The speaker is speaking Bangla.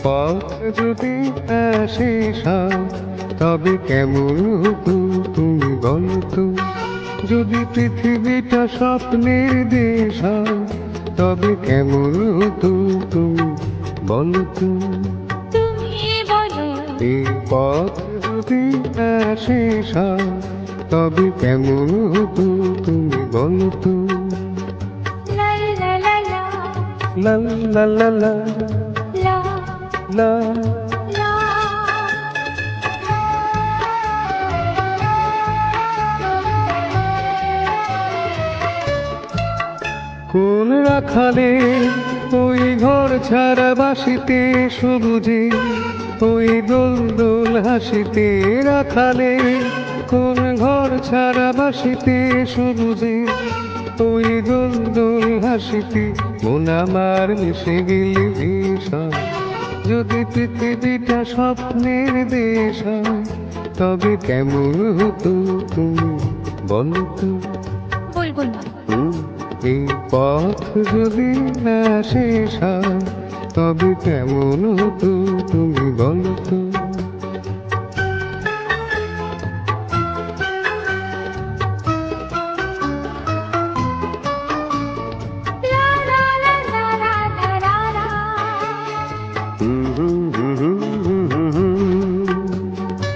পথ যদি না শেষ হয় তবে কেমন হতো তুমি বলো তো। যদি পৃথিবীটা স্বপ্নের দেশ হয় তবে কেমন হতো তুমি বলো তো। তুমি বলো এই পথ যদি না শেষ হয় তবে কেমন হতো তুমি বলো তো। লা লা লা লা লা লা লা লা লা লা। লা। কোন রাখালে ওই ঘর ছাড়া বাসিতে সবুজে ওই দোল দোল হাসিতে রাখালে কোন ঘর ছাড়া বাসিতে সবুজে ওই দোল দোল হাসিতে মন আমার মিশে গেলে ভীষণ। যদি পৃথিবীটা স্বপ্নের দেশ হয় তবে কেমন হতো তুমি বলো তো। বুলবুল না। এই পথ যদি না শেষ হয় তবে কেমন হতো তুমি বলো